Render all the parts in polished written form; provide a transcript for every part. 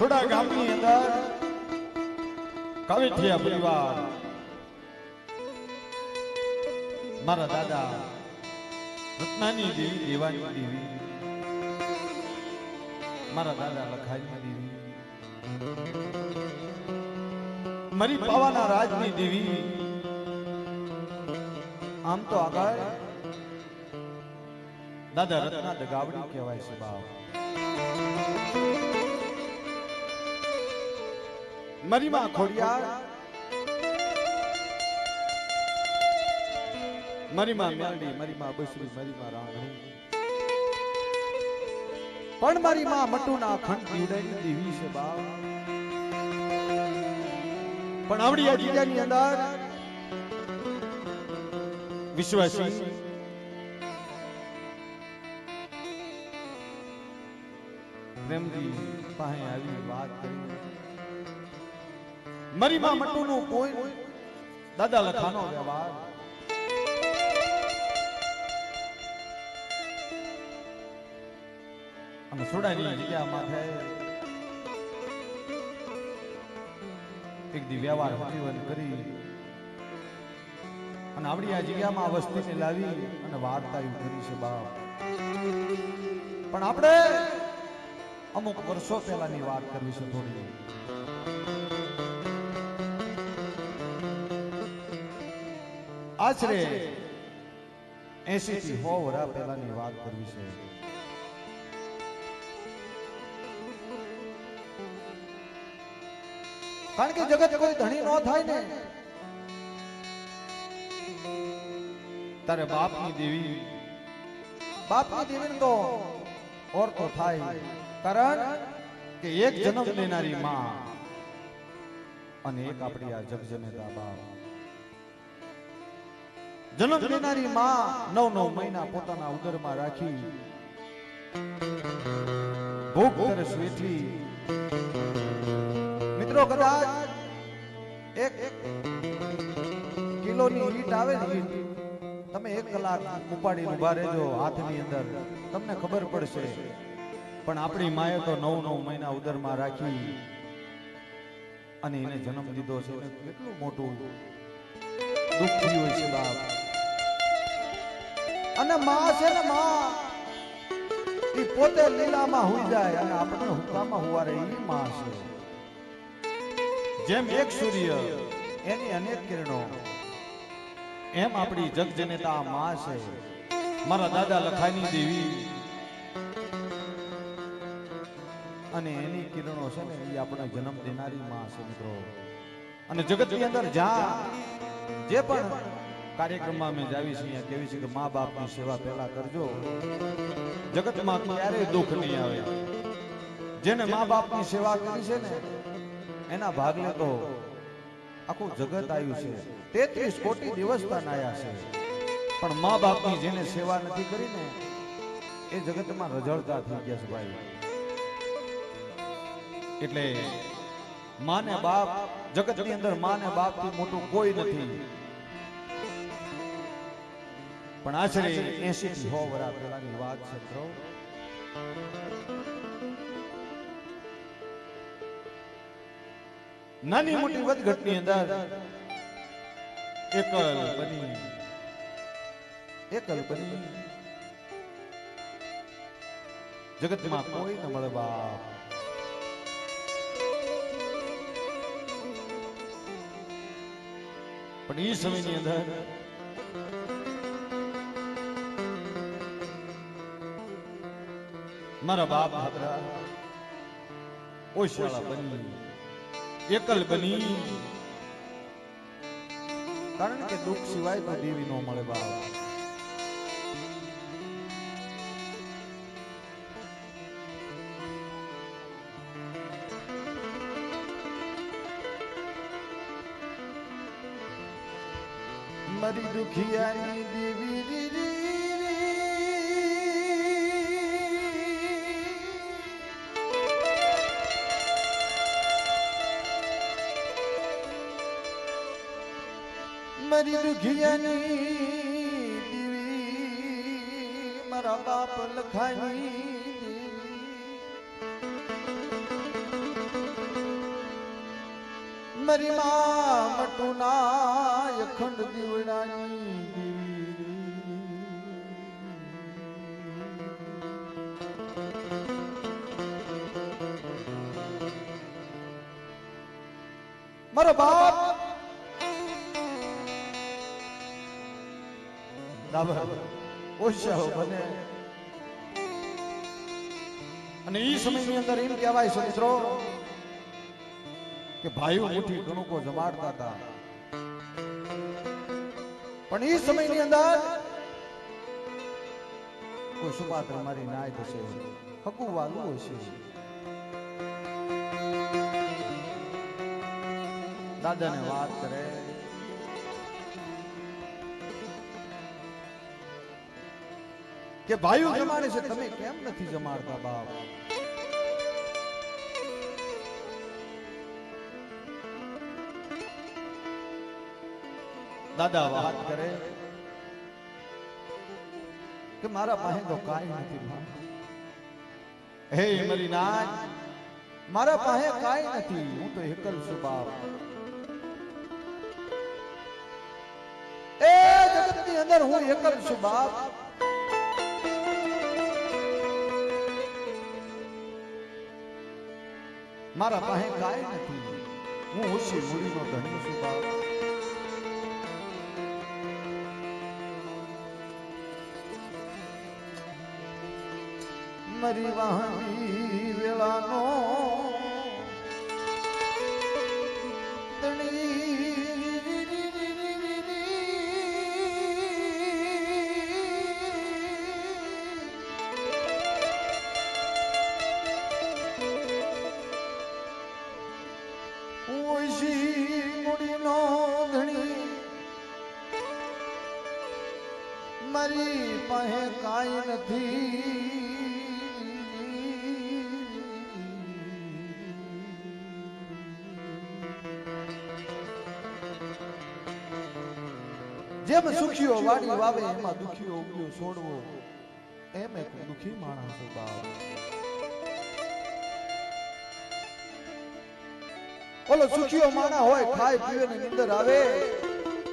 થોડા ગામની અંદર કવિઠિયા પરિવાર મારા દાદા રત્નાની દેવી દેવાની દેવી મારા દાદા લખાઈની દેવી મારી પાવાના રાજની દેવી આમ તો આગળ દાદા રત્ના દગાવડી કહેવાય છે બાપ મારી માં ખોડિયાર મારી માં મેલડી મારી માં બસરી મારી માં રાંગણી પણ મારી માં મટુના ખંડ દીવડાની દેવી છે બાપ પણ આવડી આ જગ્યાની અંદર વિશ્વાસી પ્રેમજી પાસે આવી વાત કરી મારી માં મટુનું કોઈ દાદા લખાનો વ્યવહાર અને સોડાની જગ્યામાં થાય એક દી વ્યવહાર હજીવન કરી અને આવડી આ જગ્યામાં વસ્તીને લાવી અને વાર્તા કરી છે બાપ પણ આપણે અમુક વર્ષો પહેલાની વાત કરવી છે થોડી આશરે 80 થી 100 વર્ષ પહેલાની વાત કરવી છે કારણ કે જગત કોઈ ધણી નો થાય ને તારે બાપની દેવી તો ઓર તો થાય કારણ કે એક જન્મ દેનારી માં અને એક આપણી આ જગજનેતા બાપ જન્મ દેનારી માં 9 મહિના પોતાના ઉદરમાં રાખી ભૂખ તરસ વેઠી મિત્રો કદાચ એક કિલોની ઈટ આવે ને તમે 1 કલાક ઉપાડી ઉભા રહેજો હાથની અંદર તમને ખબર પડશે પણ આપણી માએ તો 9 મહિના ઉદરમાં રાખી અને એને જન્મ દીધો છે કેટલું મોટું દુઃખ થયું હોય છે બાપ અને માં છે ને માં એ પોતે લીલામાં હોઈ જાય અને આપણે હુકામાં હોવા રહે એ માં છે જેમ એક સૂર્ય એની અનેક કિરણો એમ આપણી જગજનેતા માં છે મારા દાદા લખાઈની દેવી અને એની કિરણો છે ને એ આપણે જન્મ દેનારી માં છે મિત્રો અને જગતની અંદર જ્યાં જે પણ કાર્યક્રમમાં અમે જાવી છીએ અહીંયા કેવી છે કે મા બાપની સેવા પહેલા કરજો જગતમાં ક્યારેય દુઃખ નહીં આવે જેને મા બાપની સેવા કરી છે ને એના ભાગલે તો આખું જગત આવ્યું છે 33 કોટી દેવસ્થાન આવ્યા છે પણ મા બાપની જેને સેવા નથી કરી ને એ જગતમાં રજળતા થઈ ગયા છે ભાઈ એટલે માં ને બાપ જગતની અંદર માં ને બાપ થી મોટું કોઈ નથી પણ આશરે 80 થી 100 વર્ષ પહેલાની વાત છે મિત્રો નાની મોટી વધઘટની અંદર એકલ બની જગતમાં કોઈ ન મળે બાપ પણ એ સમયની અંદર મારા બાપ હતા ઓશાળા બની એકલ બની કારણ કે દુઃખ સિવાય તો દેવી નો મળે બાપ મારી દુખિયાની દેવી મારી દુખિયાની દેવી મારા બાપ લખાની મરી માં મટુના અખંડ દીવડાની મારો બાપ ઓછા બને અને એ સમયની અંદર એમ કહેવાય છે મિત્રો કે ભાઈઓ મુઠ્ઠી કણુકો જમાડતા હતા પણ એ સમયની અંદર કોઈ સુપાત્ર મારી નાય થશે હકુ વાલું હશે દાદાને વાત કરે કે ભાઈઓ જમાડે છે તમે કેમ નથી જમાડતા બાપ દાદા વાત કરે કે મારા પાસે તો કાંઈ નથી હે મારી નાય મારા પાસે કાંઈ નથી હું તો એકલ છું બાપ એ જગતની અંદર હું એકલ છું બાપ મારા પાસે કાંઈ નથી હું ઓછી મૂડીનો ધણી છું બાપ મરી વાહની વેળાનો મારી પાસે કાંઈ નથી જેમ સુખીઓ વાડી વાવે એમાં દુખીઓ ઉગ્યો છોડવો એમ એક દુખી માણસ બાપ ઓલો સુખીઓ માણા હોય ખાય પીવે ને નિંદર આવે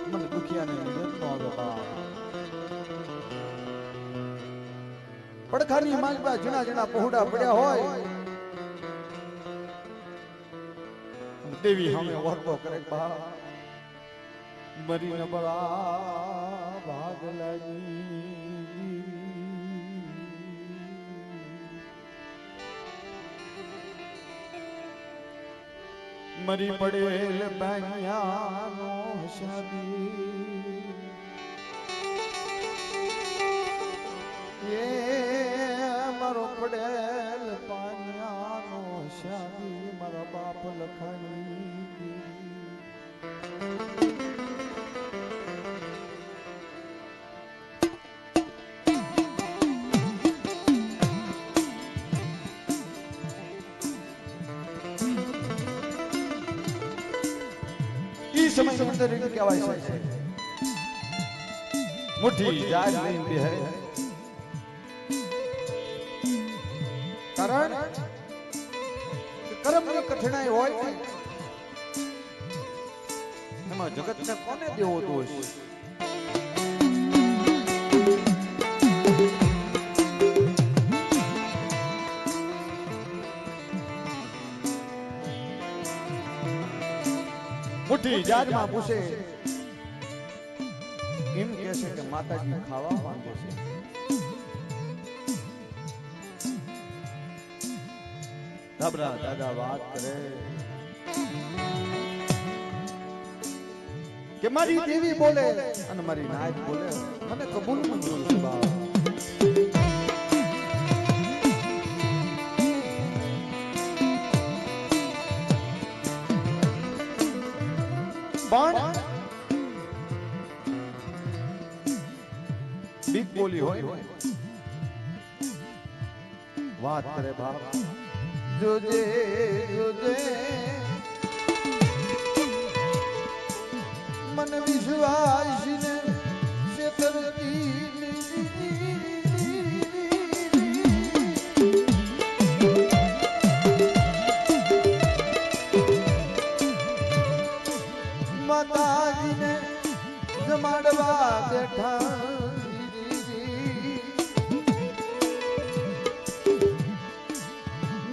મને દુખિયાને નિંદર ન આવે બાપ પડખાની માંગવા જીણા જીણા પહોડા પડ્યા હોય દેવી સામે વર્તો કરે બા મરી નબળા ભાગ લાગી મરી પડેલ બાનિયાનો શાદી મારો પડેલ પાનિયાનો શાદી મારા બાપ લખાણી ઈ સમય અંદર કહેવાય છે મુઠ્ઠી જાર લઈને બેહે કારણ કર્મની કઠણાઈ હોય એમાં જગતને કોને દેવો દોષ મુઠ્ઠી જારમાં પૂછે એમ કહે છે કે માતાજી ખાવા માંગે છે ધબરા દાદા વાત કરે કે મારી દેવી બોલે અને મારી નાયક બોલે મને કબૂલ મંજૂર છે બાપ પણ બીક બોલી હોય વાત કરે બાપ જોજે જોજે મન વિશ્વાસ ને છેતરતી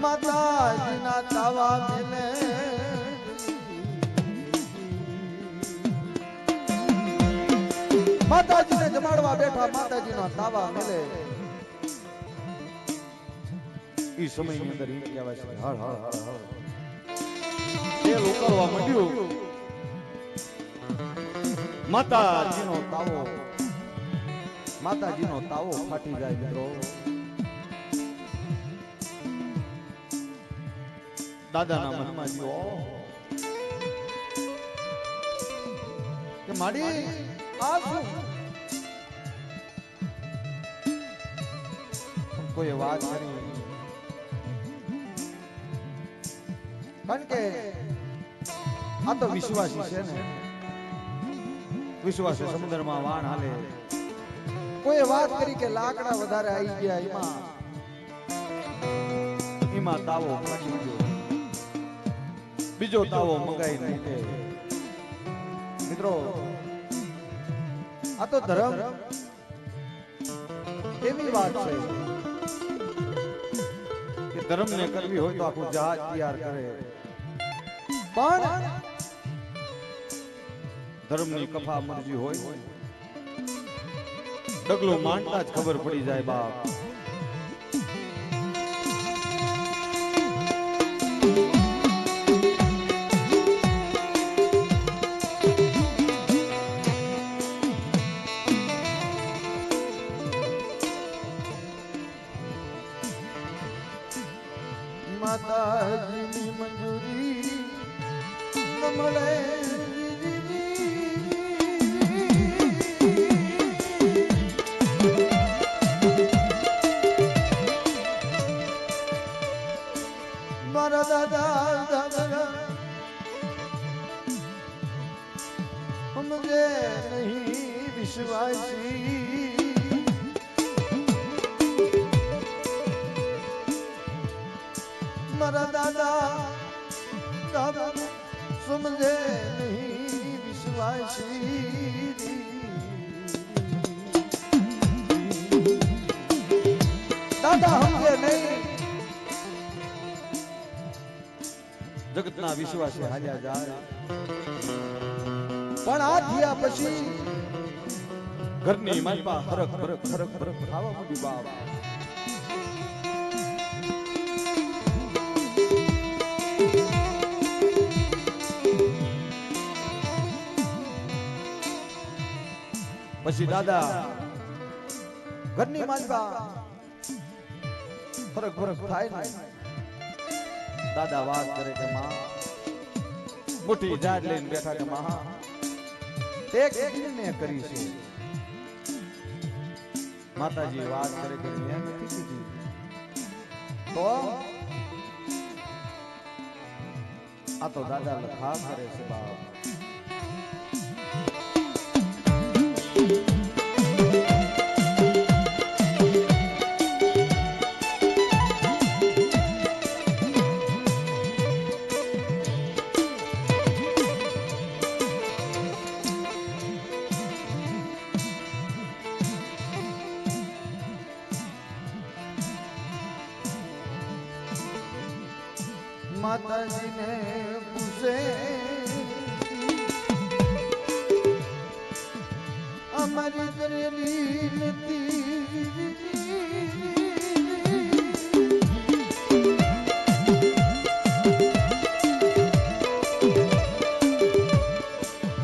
માતાજીના તાવા મેલે માતાજીને જમાડવા બેઠા માતાજીનો તાવા મેલે ઈ સમયની અંદર ઈ કહેવાય છે હળ હળ હળ હળ તેલ ઉકળવા માંડ્યું માતાજીનો તાવો ફાટી જાય મિત્રો દાદાના મનમાં જો કે માડી આ શું કોઈ વાત કરી કારણ કે આ તો વિશ્વાસી છે ને વિશ્વાસી સમુદ્રમાં વાણ હાલે કોઈ વાત કરી કે લાકડા વધારે આવી ગયા એમાં તાવો ફાટી ગયો બીજો તાવો મંગાઈ મૂકે મિત્રો આ તો ધર્મ એવી વાત છે કે ધર્મને કરવી હોય તો આખું જહાજ તૈયાર કરે પણ ધર્મની કફા મરજી હોય ડગલું માંડતા જ ખબર પડી જાય બાપ માતાજીની મંજૂરી ન મળે મારા દાદા સમજે નહીં વિશ્વાસી મારા દાદા સમજે નહીં વિશ્વાસી દાદા સમજે નહીં જગતના વિશ્વાસે હાલ્યા જાય પણ આ થયા પછી ઘરની માલપા ફરક ખાવા માંડી બાપ પછી દાદા ઘરની માલપા ફરક થાય ને દાદા વાત કરે કે માં મોટી જાડ લઈને બેઠા કે માં તે કીને કરી છે માતાજી વાત કરે કે મેં નથી કીધી તો આ તો દાદા લખા કરે છે બાપ માતાજીને પૂછે અમારી કરેલી નથી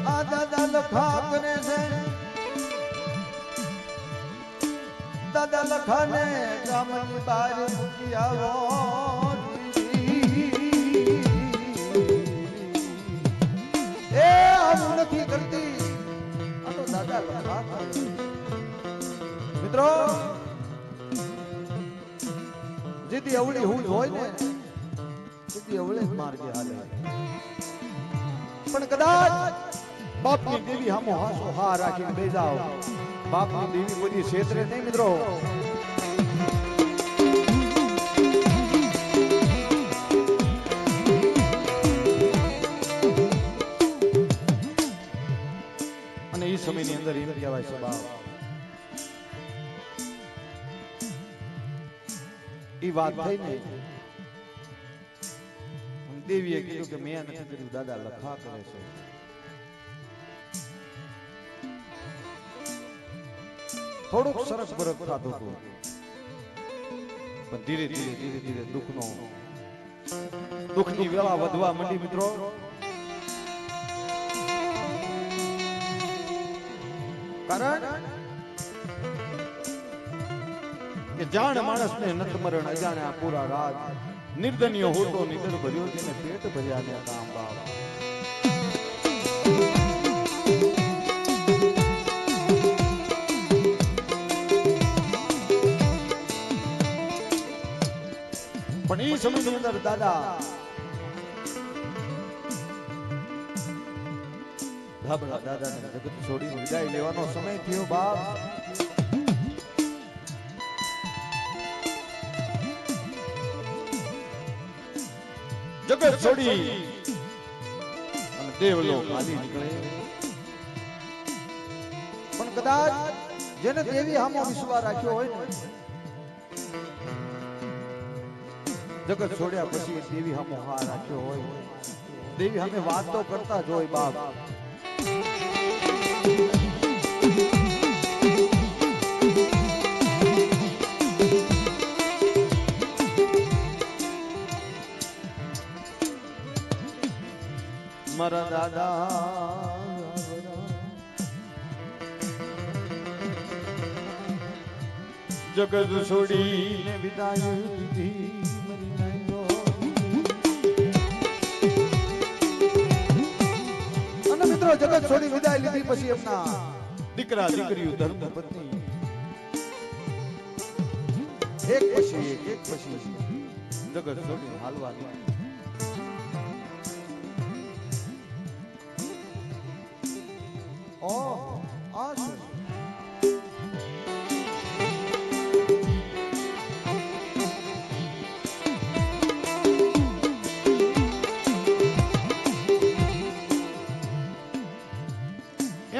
આ દાદા લખા કરે છે દાદા લખાને ગામની બહાર મૂકી આવો નથી કરતી આ તો દાદા લખા મિત્રો જેથી અવળી હું હોય ને જેથી અવળે જ માર્ગે હાલે પણ કદાચ બાપની દેવી હામો હાસો હા રાખીને બેજાઓ બાપની દેવી કોઈ ક્ષેત્રે નહીં મિત્રો સમયની અંદર એમ કહેવાય છે બાપ ઈ વાત થઈ ને દેવીએ કીધું કે મેં નથી કર્યું, દાદા લખા કરે છે. થોડુંક સરસ બરક થતું હતું, પણ ધીરે ધીરે દુઃખની વેળા વધવા માંડી મિત્રો. કારણ કે જાણ માણસને નત મરણ અજાણ્યા પૂરા રાત નિર્દનીય હોતો નિદર ભર્યો છે ને પેટ ભર્યા ને કામ બાપ. પણ એ સમયની અંદર દાદા દાદાને જગત છોડી વિદાય લેવાનો સમય થયો બાપ. જગત છોડી અને દેવલોક હાલી નીકળે. પણ કદાચ જેને દેવી સામો વિશ્વાસ રાખ્યો હોય ને, જગત છોડ્યા પછી દેવી સામો હા રાખ્યો હોય, દેવી સામે વાત તો કરતા જ હોય બાપ. મારા દાદા જગત છોડીને વિદાય દીધી. અને મિત્રો જગત છોડી વિદાય લીધી પછી એમના દીકરા દીકરીઓ ધર્મ પત્ની એક પછી જગત છોડીને હાલવા દીધી.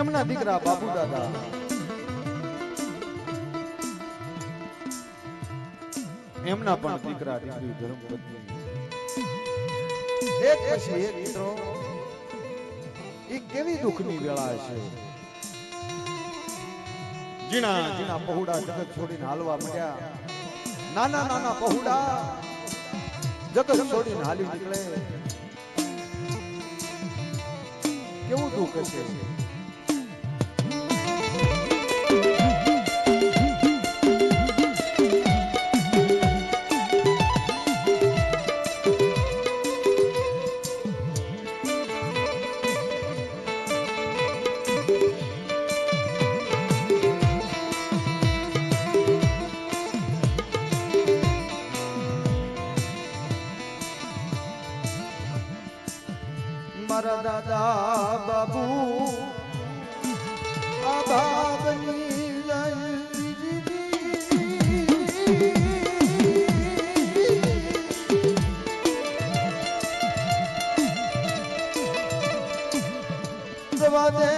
એમના દીકરા બાપુ દાદા એમના પણ દીકરા દીકરી ધર્મપત્ની એક પછી એક મિત્રો. એ કેવી દુઃખની વેળા છે. જીણા પહોળા જગત છોડીને હાલવા મળ્યા. નાના પહોળા જગત છોડીને હાલી નીકળે. કેવું દુઃખ છે. મારા દાદા બાબુ આ બાબની જવા દે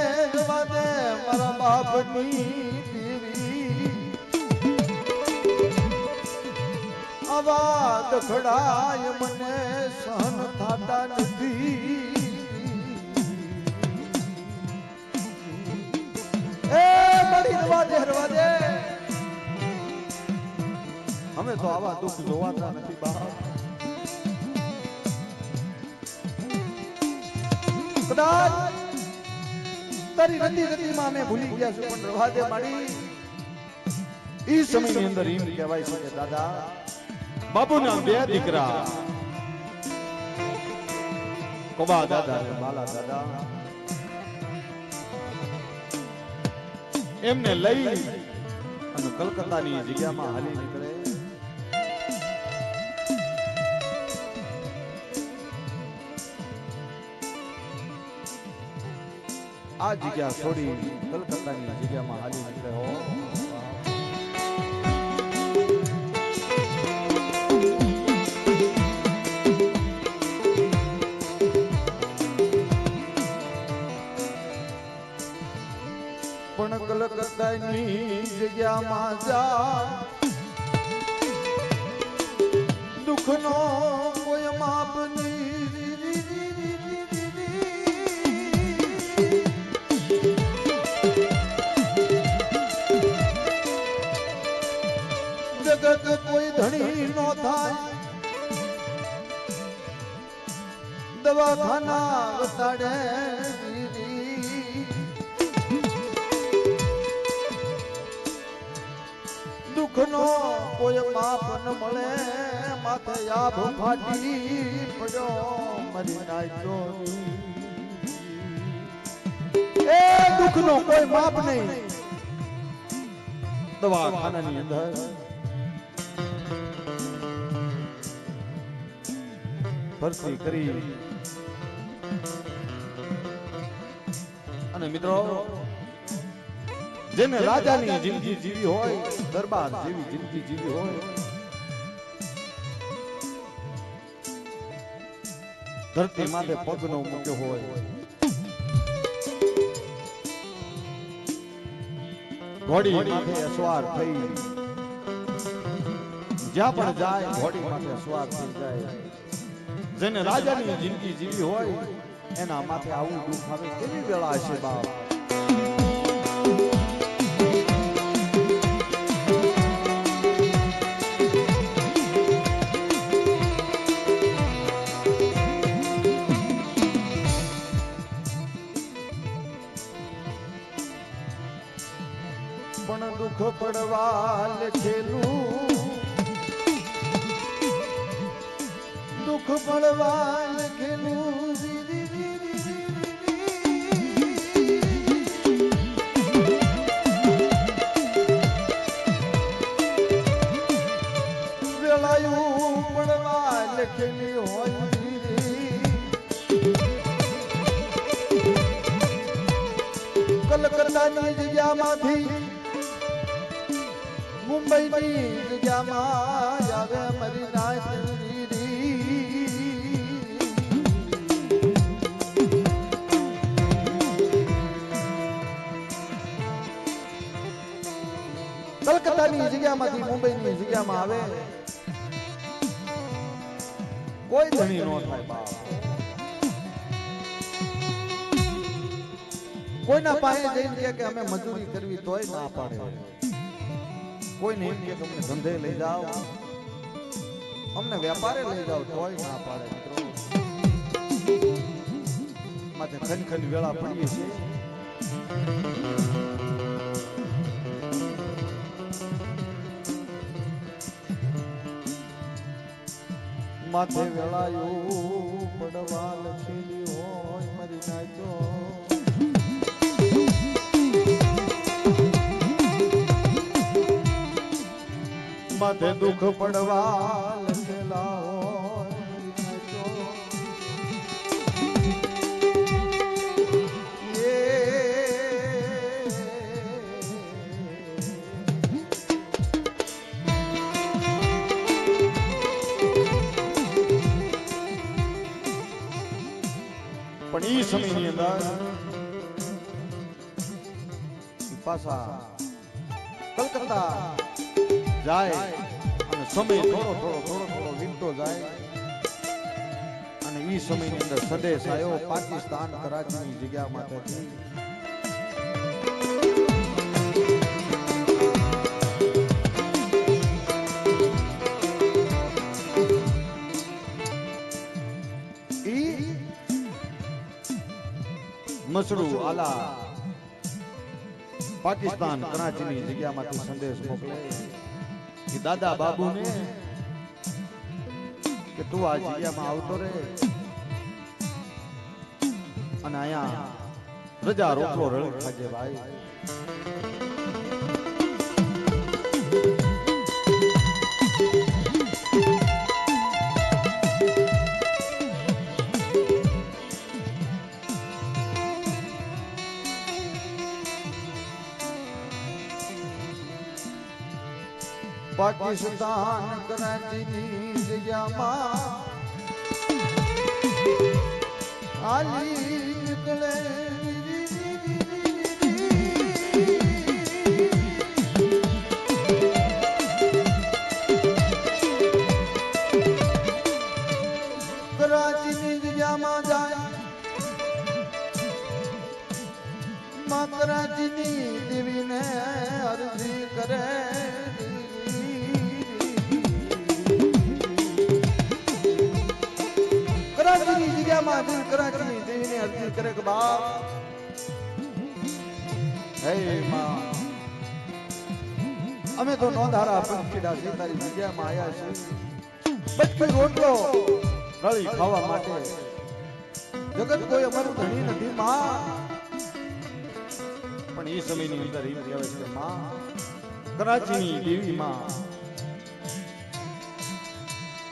મારા બાપની દેવી. આવા દખડાય મને સહન થતા નથી. અમે તો આવા દુઃખ જોવાતા નથી બાપ. કદાચ તારી રતિમાં અમે ભૂલી ગયા છું, પણ રવા દે માડી. ઈ સમયની અંદર એમ કહેવાય છે કે દાદા બાપુના બે દીકરા કોબા દાદા અને બાલા દાદા એમને લઈ અને કલકત્તાની જગ્યામાં હાલી નીકળે. આ જગ્યા છોડી કલકત્તાની જગ્યામાં હાલી નીકળે. હો પણ કલકત્તાની જગ્યામાં જા દુઃખનો કોઈ માપ નહીં. જગત કોઈ ધણી નો થાય દવાખાના વતાડે દુઃખનો કોઈ માપ ન મળે માથે આભ ફાટી પડ્યો મરી નાખ્યો એ દુઃખનો કોઈ માપ નહીં દવાખાનાની અંદર ભરતી કરી અને મિત્રો જેને રાજાની જિંદગી જીવી હોય દરબાર જેવી જિંદગી જીવી હોય ધરતી માથે પગ નો મૂક્યો હોય ઘોડી માથે અસવાર થઈ જ્યાં પણ જાય ઘોડી માથે અસવાર થઈ જાય જેને રાજાની જિંદગી જીવી હોય એના માથે આવું દુઃખ આવે કેવી વેળા હશે બાપ પણ દુઃખ પડવા લખેલું દુઃખ પડવા લખેલું વેળાયું પડવા લખેલી હોય કલકત્તાની જગ્યામાંથી મુંબઈની જગ્યામાં આવે મરી કલકત્તાની જગ્યામાંથી મુંબઈની જગ્યામાં આવે કોઈ ધણી નો થાય બાપ કોઈના પાસે જઈને કે અમે મજૂરી કરવી તોય ના પાડે કોઈને એમ કે તમને ધંધે લઈ જાઓ અમને વેપારે લઈ જાઓ તોય ના પાડે મિત્રો માથે ખનખન વેળા પડીએ છીએ માથે વેળાયું પડવા લખેલી હોય મરી નાખ્યો માથે દુઃખ પડવા લખેલા હોય પણ ઈ સમયની અંદર પાછા કલકત્તા જાય અને સમય થોડો વીતતો જાય અને ઈ સમયની અંદર સંદેશ આવ્યો પાકિસ્તાન કરાચીની જગ્યામાંથી મસરૂ આલા પાકિસ્તાન કરાચીની જગ્યામાંથી સંદેશ મોકલે કે દાદા બાબુને કે તું આ જગ્યામાં આવતો રે અને અહીંયા રજા રોટલો રળી ખાજે ભાઈ પાકિસ્તાન કરાચીની જગ્યામાં આલી નીકળે કરાચીની જગ્યામાં જાય માં કરાચીની દેવીને અરજી કરે જગ્યામાં દિલ કરાચી દેવીને અરજી કરે કે બાપ હે માં અમે તો નોંધારા પંખીડા છે તારી જગ્યામાં આયા છે બચકી રોટલો રળી ખાવા માટે જગત કોઈ અમારું ધણી નથી માં પણ એ સમયની અંદર એમ કહેવાય છે માં કરાચીની દેવી માં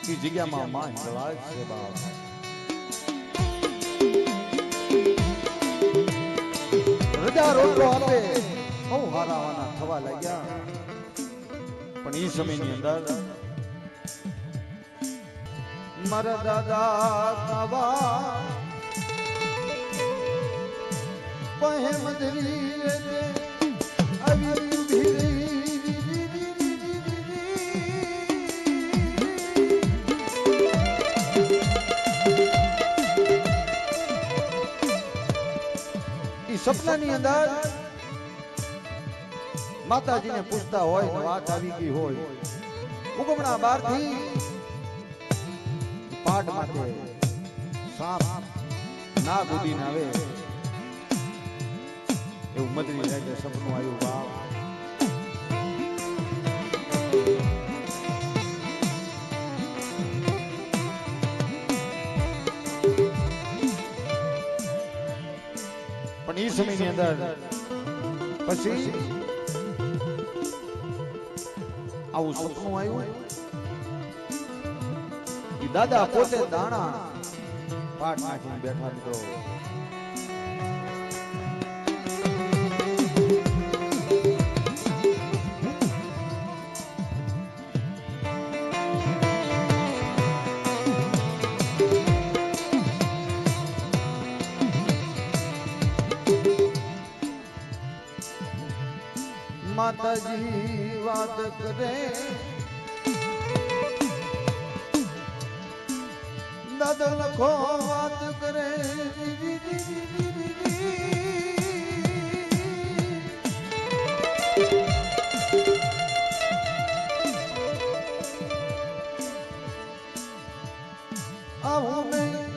એ જગ્યામાં માં હિંગળાજ છે બાપ રજા રોટલો આપે બહુ હારાવાના થવા લાગ્યા પણ એ સમયની અંદર મારા દાદા કાવા પહે મધરી રે આવી ઉભી સપનાની અંદર માતાજીને પૂછતા હોય ને વાત આવી ગઈ હોય ઉગમણા બારથી પાટ માટે સાપ ના ઉડીને આવે એવું મદરી જાય સપનું આવ્યું બાપ પણ એ સમયની અંદર પછી આવું સપનું આવ્યું દાદા પોતે દાણા પાટ નાખીને બેઠા મિત્રો માતાજી વાત કરે દાદા લખો વાત કરે આવું નહીં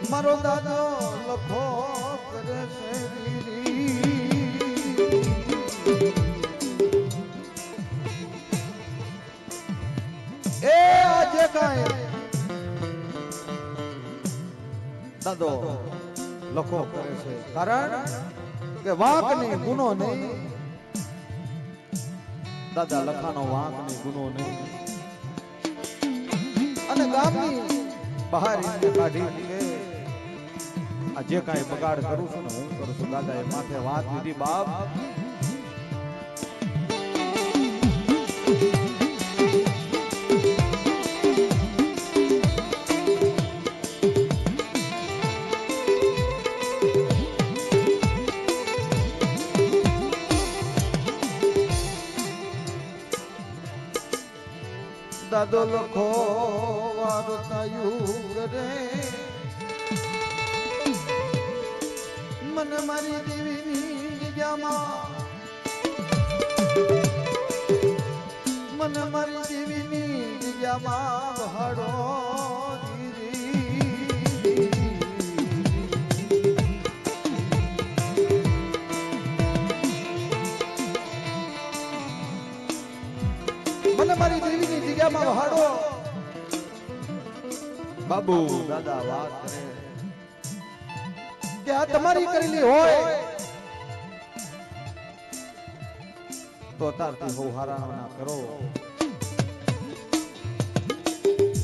મારો દાદો લખો કરે છે દાદો લખો કરે છે કારણ કે વાંક નહીં ગુનો નહીં દાદા લખાનો વાંક નહીં ગુનો નહીં અને ગામની બહાર કાઢી કે આ જે કાંઈ બગાડ કરું છું ને હું કરું છું દાદા એ માથે વાત લીધી બાપ દાદો લખો વાર્તાયું કરે મને મારી દેવીની જગ્યામાં મને મારી દેવીની જગ્યામાં વહાડો મને મારી દેવીની જગ્યામાં વહાડો બાબુ દાદા વાત કરે કે આ તમારી કરેલી હોય તો તારથી બહુ હારા ના કરો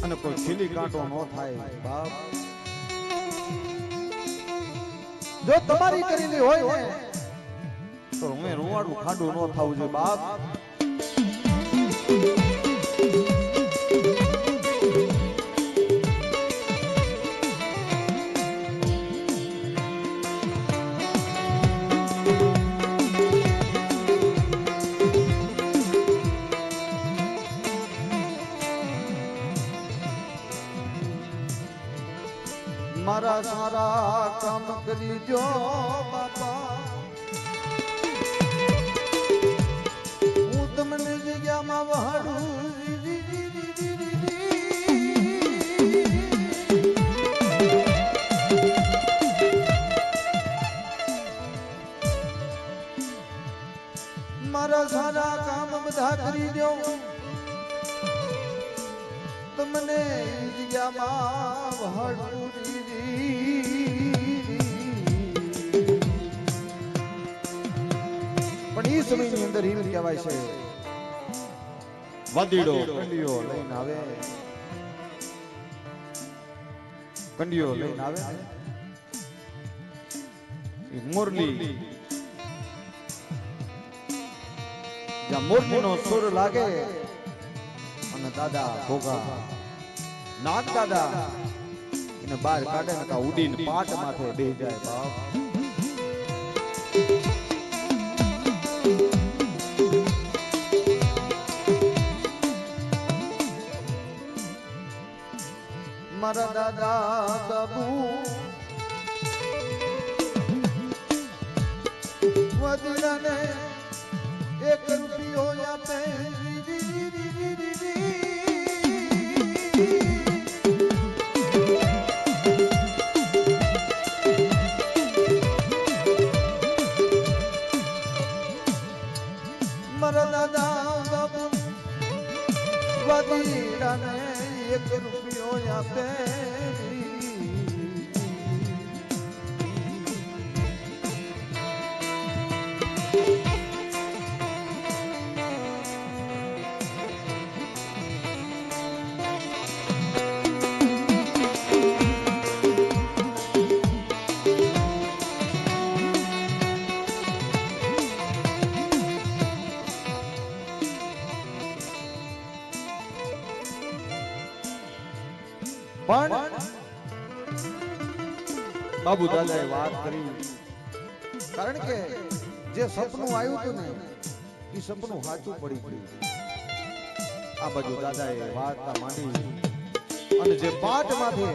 અને કોઈ ખીલી કાંટો ન થાય બાપ જો તમારી કરેલી હોય ને તો હું રૂવાડું ખાંડું ન થવું જોઈએ બાપ મારા સારા કામ કરી જો બાપા હું તમને જગ્યામાં વહાડું તમને જગ્યામાં પણ એ સમયની અંદર એમ કહેવાય છે વાદીડો કંડિયો લઈને આવે, કંડિયો લઈને આવે એ મોરલી, જ્યાં મોરલીનો સુર લાગે અને દાદા ભોગા નાગ દાદા એને બહાર કાઢે ને ઉડીને પાટ માથે બેહી જાય બાપ. મારા દાદા બાબુ વદીરાને 1 રૂપિયો આપે, મારા દાદા બાબુ વદીરાને 1 રૂપિયો આપે. પણ બાબુ દાદાએ વાત કરી, કારણ કે જે સપનું આવ્યું હતું ને એ સપનું સાચું પડી ગયું. આ બાજુ દાદાએ વાર્તા માંડી અને જે પાટમાંથી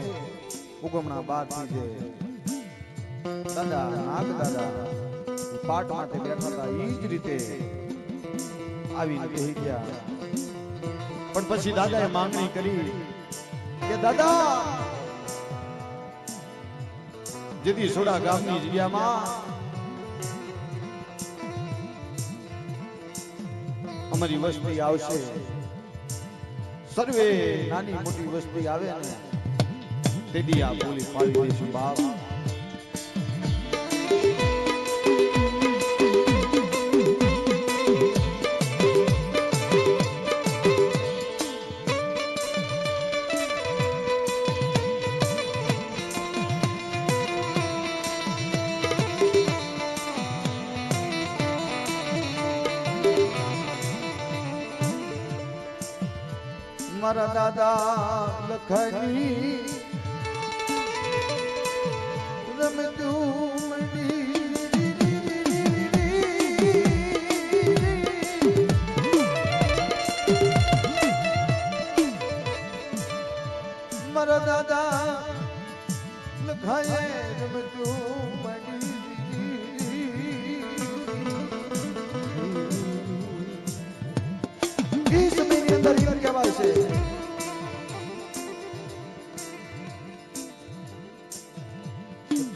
ઉગમણા બારથી જે દાદા નાગ દાદા પાટ માટે બેઠા હતા એ જ રીતે આવીને બેહી ગયા. પણ પછી દાદાએ માંગણી કરી કે દાદા જેથી સોડા ગામની જગ્યામાં અમારી વસ્તી આવશે, સર્વે નાની મોટી વસ્તી આવે ને તેથી આ બોલી પાડી દઈશું બાપ. મારા દાદા લખની રમતું મારા દાદા લખાય રમતું મળી સમયની અંદર જીવન કહેવાય છે.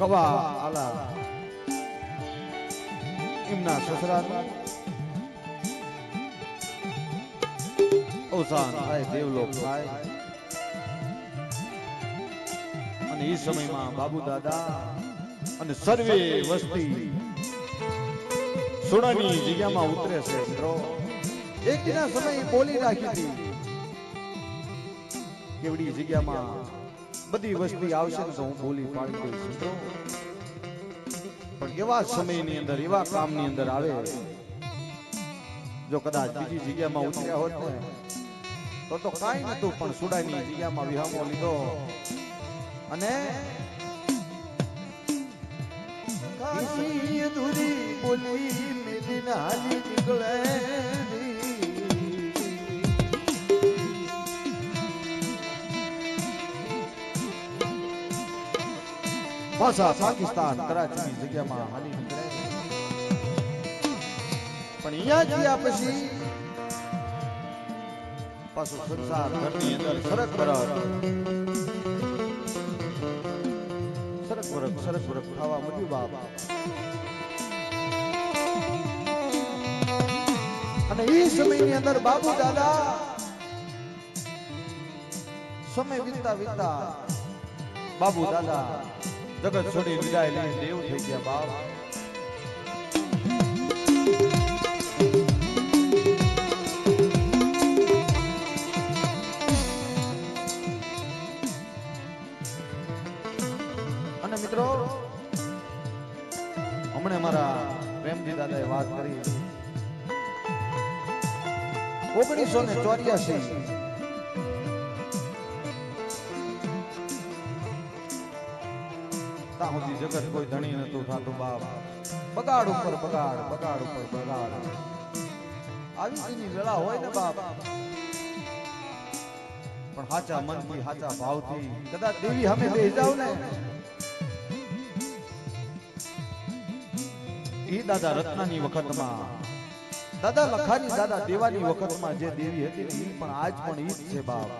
કવા આલા એમના સસરાનું અવસાન થાય, દેવલોક થાય અને એ સમયમાં બાબુ દાદા અને સર્વે વસ્તી સોડાની જગ્યામાં ઉતરે છે. મિત્રો એક દિના સમય બોલી રાખી હતી કેવડી જગ્યામાં બધી વસ્તી આવશે ને તો હું બોલી પાડી દઈશ. મિત્રો પણ એવા સમયની અંદર એવા કામની અંદર આવે, જો કદાચ બીજી જગ્યામાં ઉતર્યા હોત ને તો કાંઈ નતું, પણ સુડાની જગ્યામાં વિહામો લીધો અને અધૂરી બોલી મેદીના હાલી નીકળે. પાછા પાકિસ્તાન કરાચીની જગ્યામાં હાલી નીકળે. પણ અહીંયા ગયા પછી પાછો સંસાર ઘરની અંદર સરક બરક ખાવા મળ્યું બાપ. અને એ સમયની અંદર બાબુ દાદા સમય વીતતા વીતતા બાબુ દાદા જગત છોડી વિદાય લઈ દેવ થઈ ગયા બાપ. અને મિત્રો હમણે મારા પ્રેમજી દાદાએ વાત કરી 1984 સુધી જગત કોઈ ધણી નતું થાતું બાપ. બગાડ ઉપર બગાડ, બગાડ ઉપર બગાડ. આવી જેની વેળા હોય ને બાપ, પણ હાચા મનથી હાચા ભાવથી કદાચ દેવી અમે બેસી જાવ ને, ઈ દાદા રત્નાની વખતમાં, દાદા લખાની, દાદા દેવાની વખતમાં જે દેવી હતી ને, ઈ પણ આજ પણ ઈ જ છે બાપ.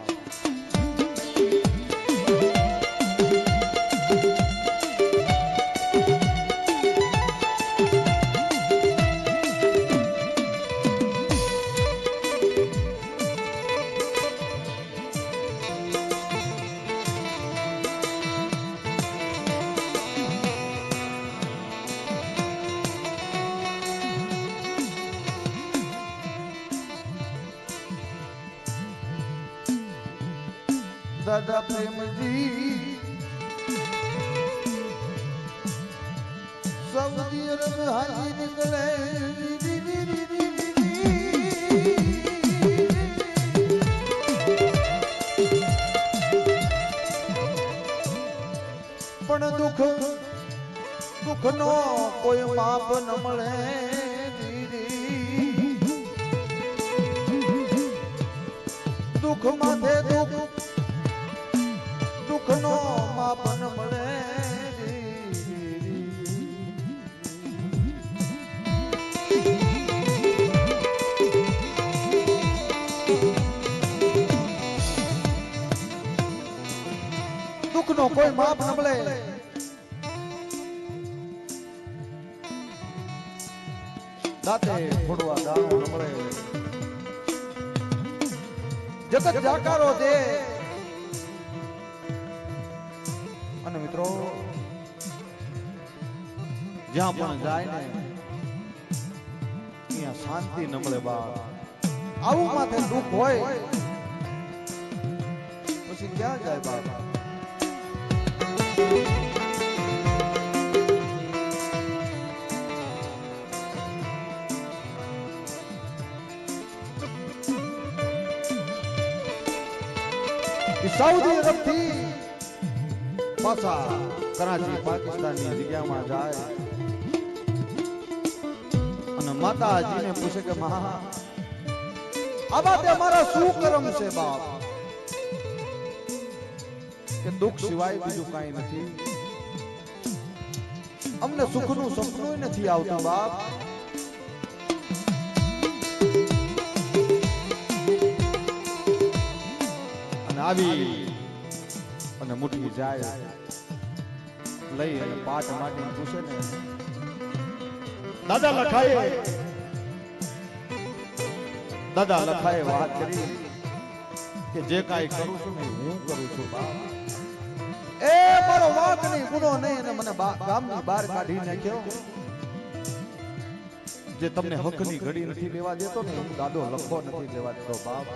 દાદા પ્રેમજી સૌદી અરબ હાજી નીકળે, પણ દુઃખ નો કોઈ માપ ન મળે. દુઃખ માથે દુઃખ નો માપ ન મળે. દુઃખ નો કોઈ માપ ન મળે. દાતે ફોડવા દાણો ન મળે. જગત જાકારો દે. અને મિત્રો જ્યાં પણ જાય ને ત્યાં શાંતિ ન મળે બાપ. આવું માથે દુઃખ હોય પછી ક્યાં જાય બાપ. સાઉદી અરબ થી પાછા કરાચી પાકિસ્તાનની જગ્યામાં જાય અને માતાજીને પૂછે કે મા આ બાતે અમારા શું કરમ છે બાપ, કે દુઃખ સિવાય બીજું કાંઈ નથી, અમને સુખનું સપનું નથી આવતું બાપ. અને આવી અને મુઠ્ઠી જાય લઈ અને પાટ માટીને પૂછે ને, દાદા લખાએ વાત કરી કે જે કાંઈ કરું છું ને હું કરું છું બાપ. એ મારો વાંક નહીં, ગુનો નહીં, અને મને ગામની બહાર કાઢી નાખ્યો. જે તમને હકની ઘડી નથી લેવા દેતો ને, હું દાદો લખો નથી લેવા દેતો બાપ.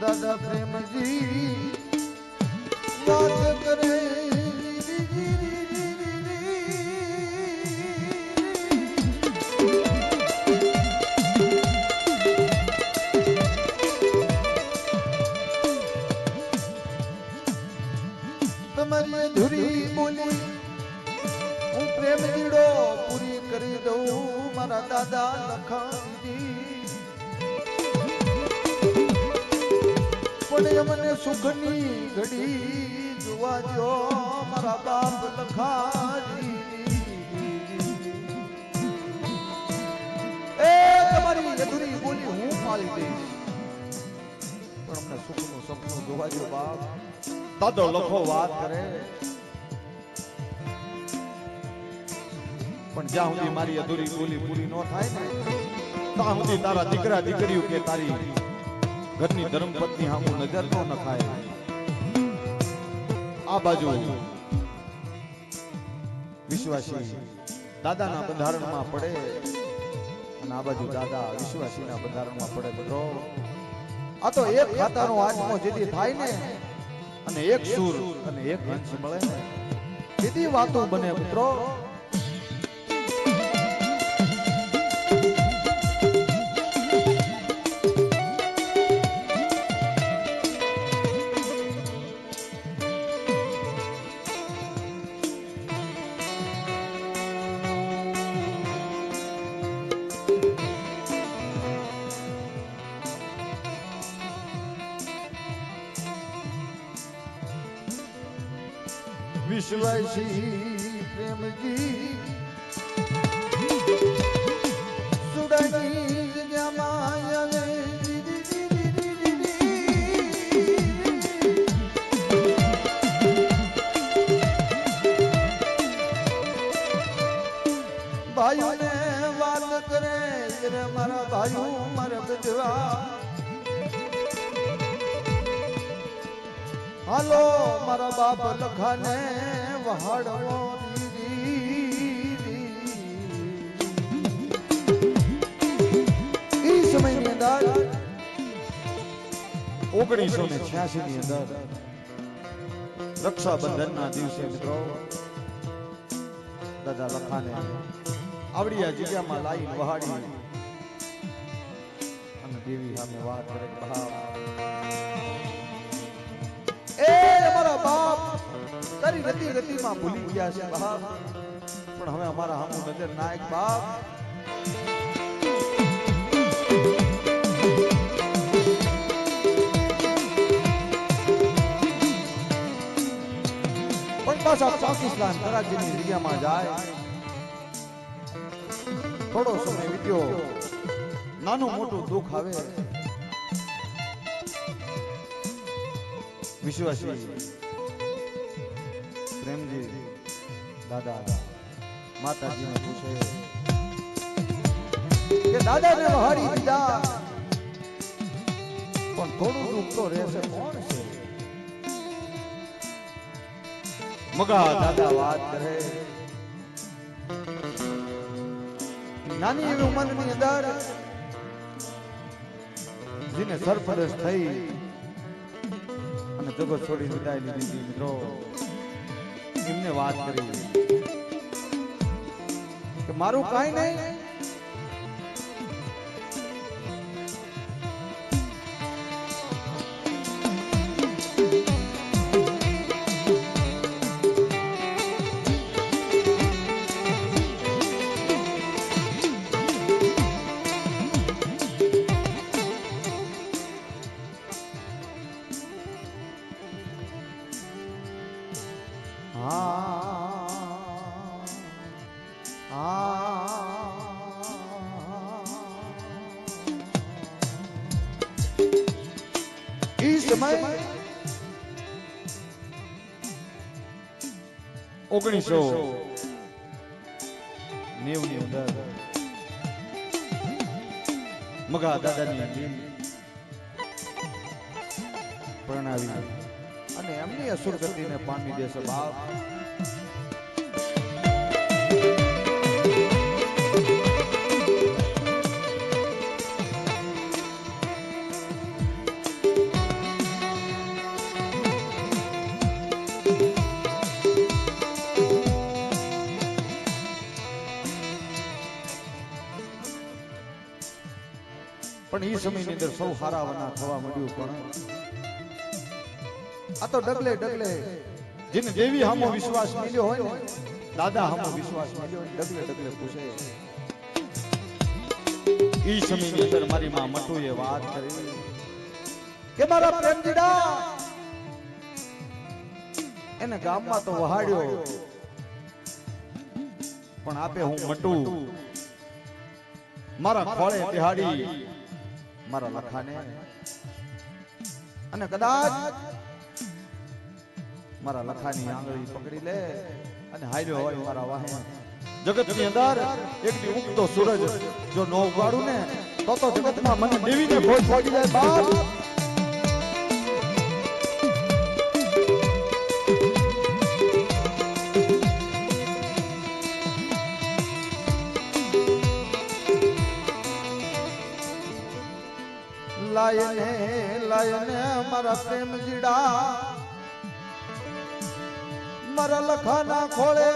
દાદા પ્રેમજી વાત કરે. તમારી અધૂરી બોલી હું પ્રેમ જીડો પૂરી કરી દઉં મારા દાદા લખાજી. પણ મને સુખની ઘડી જોવા જો મારા બાપ લખાજી એ તમારી અધૂરી બોલી હું પાળી દઈશ પણ અમને સુખનું સપનું જોવા જો બાપ દાદો લખો વાત કરે પણ જ્યાં સુધી મારી અધૂરી બોલી પૂરી ન થાય ને ત્યાં સુધી તારા દીકરા દીકરીઓ કે તારી ઘરની ધર્મપત્ની સામું નજર ન નખાય આ બાજુ વિશ્વાસી દાદાના બંધારણમાં પડે અને આ બાજુ દાદા વિશ્વાસીના બંધારણમાં પડે મિત્રો આ તો એક ખાતાનો આત્મો જેથી થાય ને અને એક સુર અને એક હંસ મળે ને સીધી વાતો બને મિત્રો વિશ્વાસી પ્રેમજી સુડની જમાયને ભાઈઓને વાત કરે મારા ભાઈઓ મારા બજવા હાલો મારા બાપ લખાને વહાડવો એ સમયની અંદર 1986 ની અંદર રક્ષાબંધનના દિવસે મિત્રો દાદા લખાને આવડી આ જગ્યામાં લાઈ વહાડી અને દેવી સામે વાત કરે બાપ એ અમારા બાપ તારી રતી રતીમાં ભૂલી ગયા છે બાપ પણ હવે અમારા સામું નજર નાયક બાપ પણ પાછા પાકિસ્તાન કરાચીની જગ્યામાં જાય થોડો સમય વીત્યો નાનું મોટું દુઃખ આવે વિશ્વાસી પ્રેમજી દાદા માતાજીને પૂછે કે દાદાને વહાડી દીધા પણ થોડું દુઃખ તો રહેશે કોણ છે મગા દાદા વાત કરે નાની એવી ઉંમરની અંદર જેને સરપરસ્ત થઈ જગત છોડી વિદાય લીધી મિત્રો એમને વાત કરી કે મારું કાંઈ નહીં સમય 1990 ની અંદર મગા દાદાની પરણાવી અને એમની અસુરગતિને પામી દેશે બાપ પણ એ સમયની અંદર સૌ હારાવાના થવા મળ્યું પણ આ તો ડગલે ડગલે જેને દેવી હામો વિશ્વાસ મળ્યો હોય ને દાદા હામો વિશ્વાસ મળ્યો હોય ડગલે ડગલે પૂછે એ સમયની અંદર મારી માં મટુએ વાત કરી કે મારા પ્રેમજીડા એને ગામમાં તો વહાડ્યો, પણ આપે હું મટું મારા ખોળે બિહાડી મારા લખાને, અને કદાચ મારા લખાની આંગળી પકડી લે અને હાલ્યો હોય મારા વાહે જગતની અંદર એક દી ઉગતો સૂરજ જો ન ઉગાડું ને તો જગતમાં મને દેવીને ભોજ પહોંચી જાય બાપ. લાયને લાયને મારા પ્રેમ જીડા મારા લખાના ખોળે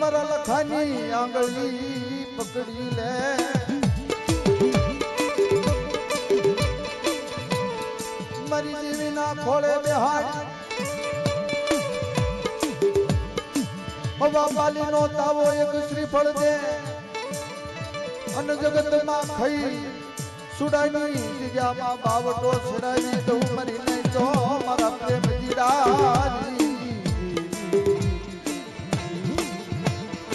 મારા લખાની આંગળી પકડી લે, મારી દેવીના ખોળે બેહાડ હવા પાલીનો તાવો એક શ્રીફળ દે અને જગતમાં ખઈ સુડાની જગ્યામાં બાવટો છડાવી દઉં મરી નહીં તો મારા પ્રેમ જીડાની.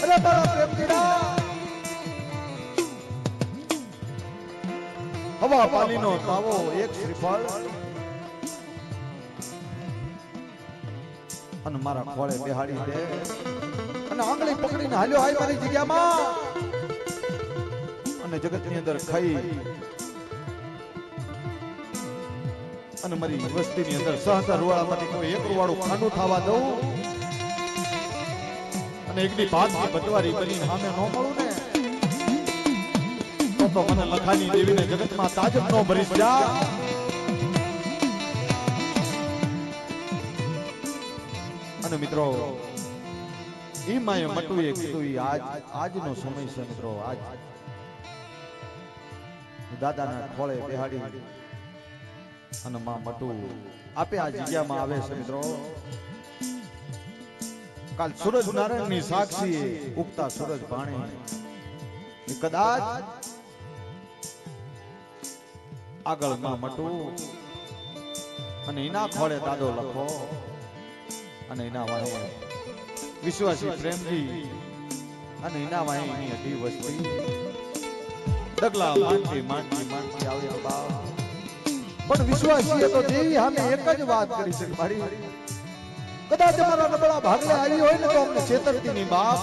અરે મારા પ્રેમ જીડા હવા પાલીનો તાવો એક શ્રીફળ અને મારા ખોળે બેહાડી દે અને આંગળી પકડીને હાલ્યો હાય મારી જગ્યામાં અને જગતની અંદર ખાઈ અને મારી વસ્તીની અંદર સહસ્ર રૂવાળામાંથી કોઈ એક રૂવાળું ખાંડું થવા દઉં અને એકની ભાતની બટવારી બનીને સામે ન મળું ને તો મને લખાની દેવીને જગતમાં તાજબ નો ભરી જા. અને મિત્રો ઈ માએ મટુએ કીધું ઈ આજનો સમય છે મિત્રો. આજ દાદાના ખોળે બેહાડી અને માં મટુ આપે આ જગ્યામાં આવે છે મિત્રો. કાલ સૂરજ નારાયણની સાક્ષી ઉગતા સૂરજ ભાણે કદાચ આગળ માં મટુ અને એના ખોળે દાદો લખો અને એના વાહે વિશ્વાસી પ્રેમજી અને એના વાહે એની અઢી વસ્તી ડગલા માંડતી માંડતી માંડતી આવે બાપ. પણ વિશ્વાસીએ તો દેવી સામે એક જ વાત કરી છે મારી કદાચ અમારા નબળા ભાગલે આવી હોય ને તો અમને છેતરતી ની બાપ.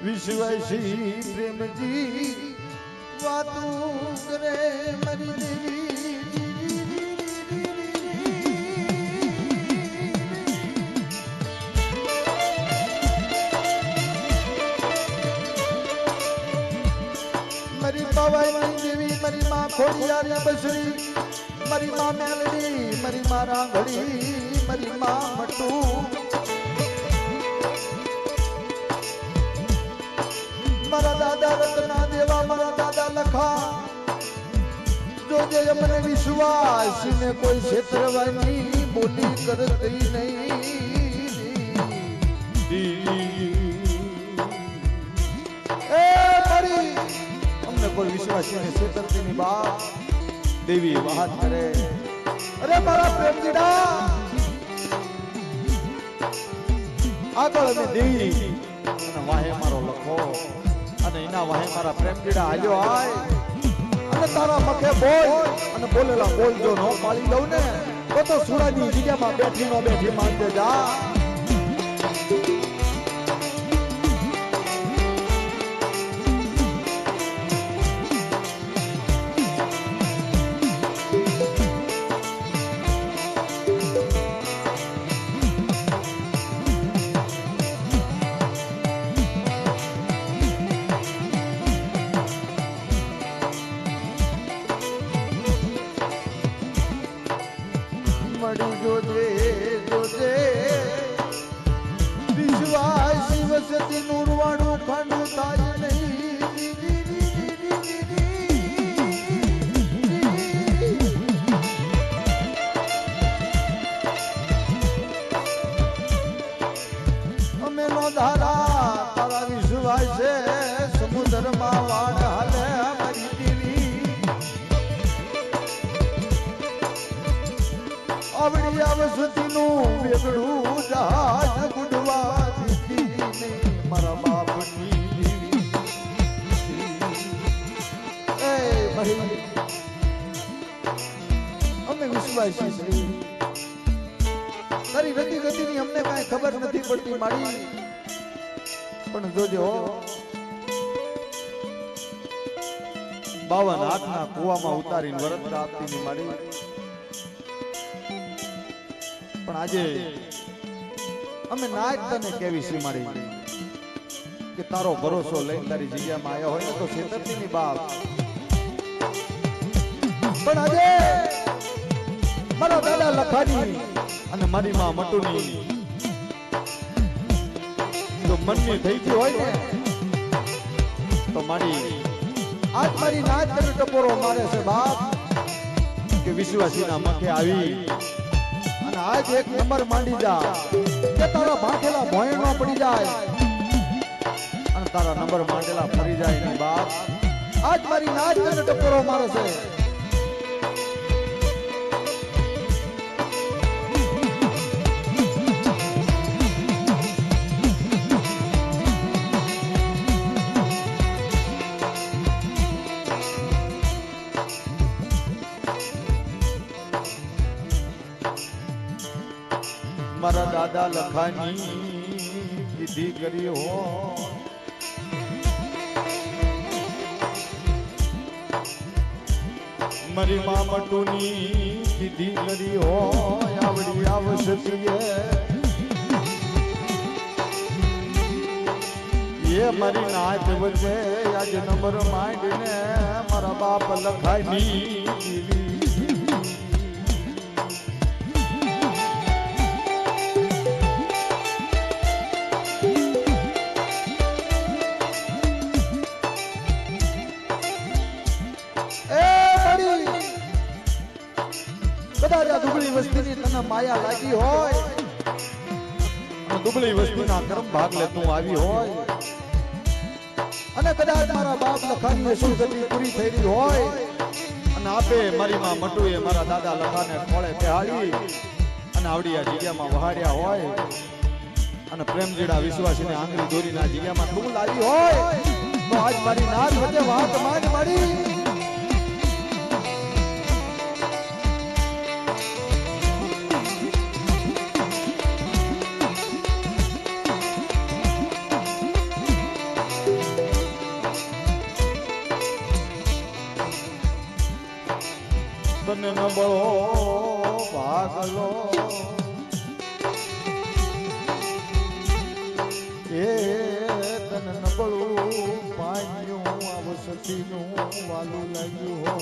વિશ્વાસી પ્રેમજી વાતું કરે મારી દેવી મારી બાવાઈ દેવી મારી માં ખોડિયારી બસરી મારી માં મેલડી મારી માં રાંગડી મારી માં મટુ મારા દાદા રત્ના દેવા મારા દાદા લખા જોજે મને વિશ્વાસ ને કોઈ છેતરવાની બોલી કરતી નહીં. એ મારી અમને કોઈ વિશ્વાસી ને છેતરતી ની બાપ દેવી વાત કરે. અરે મારા પ્રેમજીડા આગળ અમે દેવી અને વાહે મારો લખો અને એના વાહે મારા પ્રેમજીડા હાલ્યો આય અને તારા મખે બોલ અને બોલેલા બોલ જો ન પાળી દઉં ને તો સુરાની જગ્યામાં બેઠી નો બેઠી માંગે જા. જોજે જોજે વિશ્વાસ વસતી નુરવાણું ખાંડું થાય નહીં. આવડી આવસતીનું વેગડું જહાજ ગુડવા દીધી ને મારા બાપની એ ભાઈ અમે વિશ્વાસી છીએ તારી રતી ગતિની અમને કાંઈ ખબર નથી પડતી મારી પણ જોજો 52 હાથના કુવામાં ઉતારીને વરત આપતીની મારી પણ આજે અમે નાચ તને કેવી છે મારી કે તારો ભરોસો લઈને તારી જગ્યામાં આવ્યો હોય ને તો છેતરતીની બાપ પણ આજે મારા દાદા લખાની અને મારી માં મટુની જો મનની થઈ ગઈ હોય ને તો મારી આજ મારી નાચ તને ટપોરો મારે છે બાપ કે વિશ્વાસીના મખે આવી અને આજ એક નંબર માંડી જા કે તારા ભાંખેલા ભોયણમાં પડી જાય અને તારા નંબર માંડેલા ફરી જાય ને બાપ આજ મારી નાચ તને ટપોરો મારે છે મારા દાદા લખાની વિધિ કરી હો મારી મા મટુની વિધિ કરી હો આવડી આવસતીએ એ મારી નાચ વચ્ચે આજ નંબર માંડીને મારા બાપ લખાની દીવી દુબળી વસ્તીની તને માયા લાગી હોય અને દુબળી વસ્તીના કર્મ ભાગ લે તું આવી હોય અને કદાચ મારા બાપ લખાની શું ગતિ પૂરી થઈ રહી હોય અને આપે મારી માં મટુએ મારા દાદા લખાને ખોળે બેહાડી અને આવડી આ જગ્યામાં વહાડ્યા હોય અને પ્રેમજીડા વિશ્વાસીને આંગળી દોરીના જગ્યામાં તું લાવી હોય તો આજ મારી નાચ વચ્ચે વાત માંડ મારી તને નબળો ભાગલો એ તને નબળું પાયું આવસતીનું વાલું લાગ્યું હો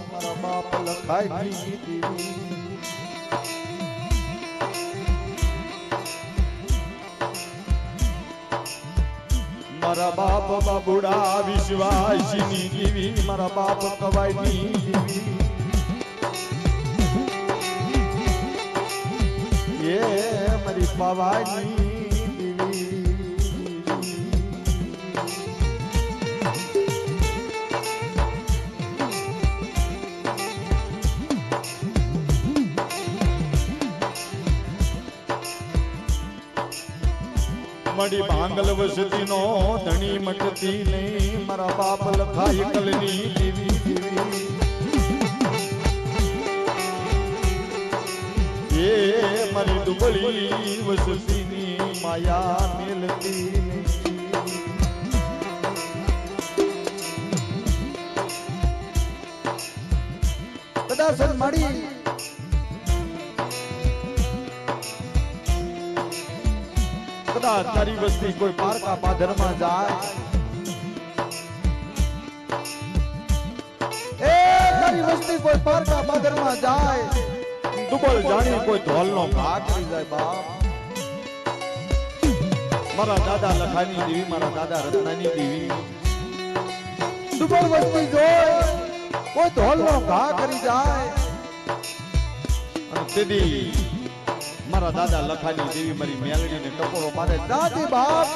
મારા બાપ લખાઈ દીધી મારા બાપ બાબુડા વિશ્વાસની દીવી મારા બાપ કવાયની દીવી એ મારી પવાની દીવી મડી ભાંગલ વસતીનો ધણી મટતી નહીં મારા બાપ લખાય કલની દીવી દીવી એ મારી દુબળી વસતીની માયા મેલતી કદાચ મારી કદાચ તારી વસ્તી કોઈ પારકા પાધરમાં જાય એ તારી વસ્તી કોઈ પારકા પાધરમાં જાય દુબળ જાણી કોઈ ધોલનો ઘા કરી જાય બાપ મારા દાદા લખાની દેવી મારા દાદા રત્નાની દેવી દુબળ વસ્તી જોઈ કોઈ ધોલનો ઘા કરી જાય અને તેદી મારા દાદા લખાની દેવી મારી મેલડીને ટપોરો મારે દાદી બાપ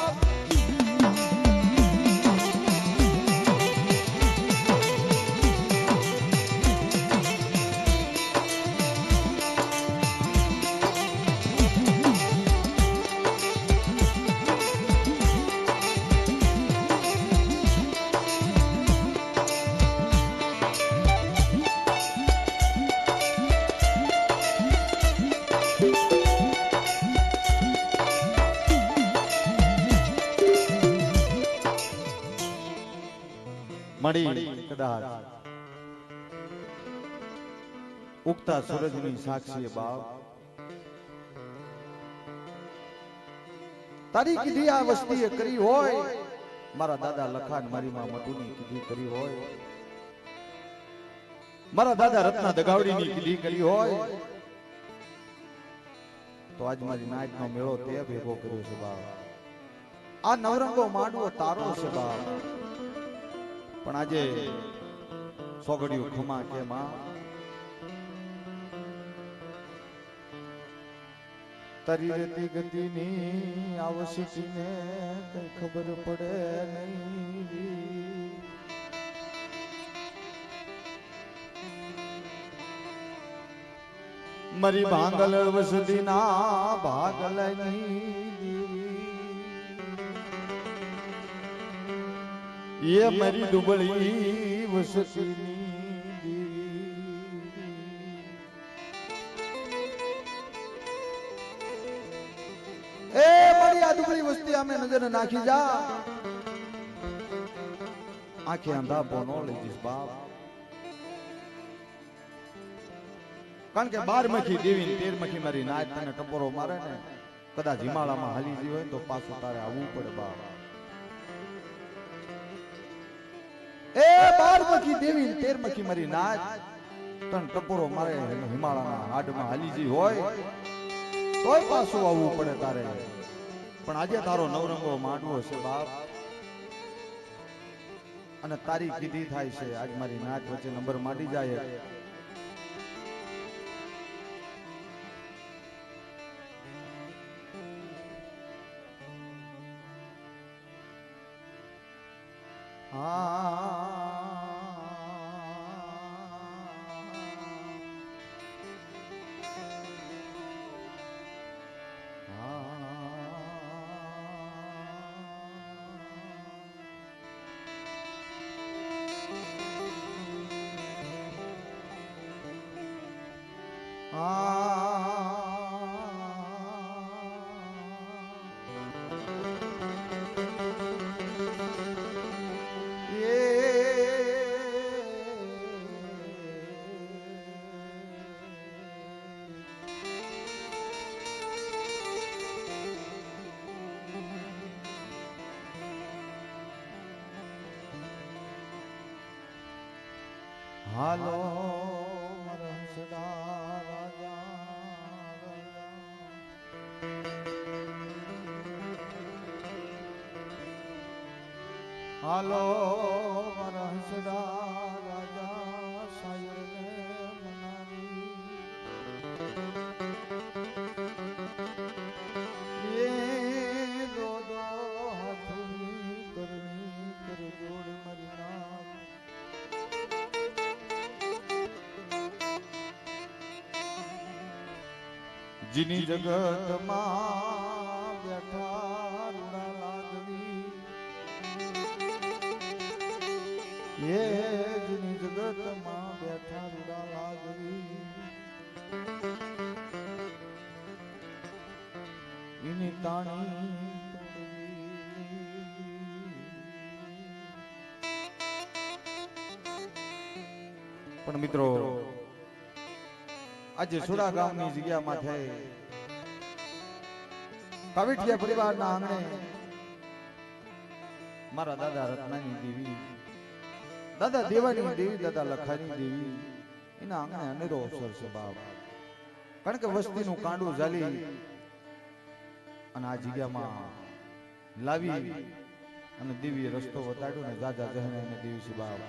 મળી કદાચ ઉગતા સૂરજની સાક્ષી બાપ તારી કીધી આ વસ્તીએ કરી હોય, મારા દાદા લખાણ મારી માં મધુની કીધી કરી હોય, મારા દાદા રત્ના દગાવડીની કીધી કરી હોય, તો આજ મારી નાચનો મેળો તે ભેગો કર્યો છે બાપ. આ નવરંગો માંડવો તારો છે બાપ. પણ આજે સોગડિયું ખમા કે માં તારી રેતી ગતિની આવશ્યકીને કઈ ખબર પડે નહીં. મારી ભાંગલ વસતીના ભાગલની એ મારી દુબળી વસતીની એ મારી આ દુબળી વસ્તી અમે નજર નાખી જા, આંખે અંધા પોનો લઈ જઈશ બાપ. કારણ કે 12મખી દેવી 13મખી મારી નાચ તને ટપોરો મારે ને કદાચ હિમાલયમાં હાલી ગઈ હોય તો પાછું તારે આવવું પડે બાપ. એ 12મખી દેવી 13મખી મારી નાચ તને ટપોરો મારે હિમાલયના હાડમાં હાલી ગઈ હોય તોય પાછું આવવું પડે તારે. પણ આજે તારો નવરંગો માંડવો છે બાપ અને તારી કીધી થાય છે. આજ મારી નાચ વચ્ચે નંબર માંડી જાય. હાલો રણછોડા રાજા, હાલો રણછોડા રાજા શાયરને મનાવી. એ દો દો હાથોની કરણી કર જોડ મારી નાથ. જીની જગતમાં બેઠા રૂડા લાગવી, એ જીની જગતમાં બેઠા રૂડા લાગવી, એની તાણી પણ મિત્રો આજે સુડા ગામની જગ્યામાં થઈ કાવીઠિયા પરિવારના આંગણે મારા દાદા રત્નાની દેવી, દાદા દેવાની દેવી, દાદા લખાની દેવી એના આંગણે અનેરો અવસર છે બાપ. કારણ કે વસ્તીનું કાંડું ઝાલી અને આ જગ્યામાં લાવી અને દેવીએ રસ્તો બતાડ્યો ને જાજા જહને દેવી છે બાપ.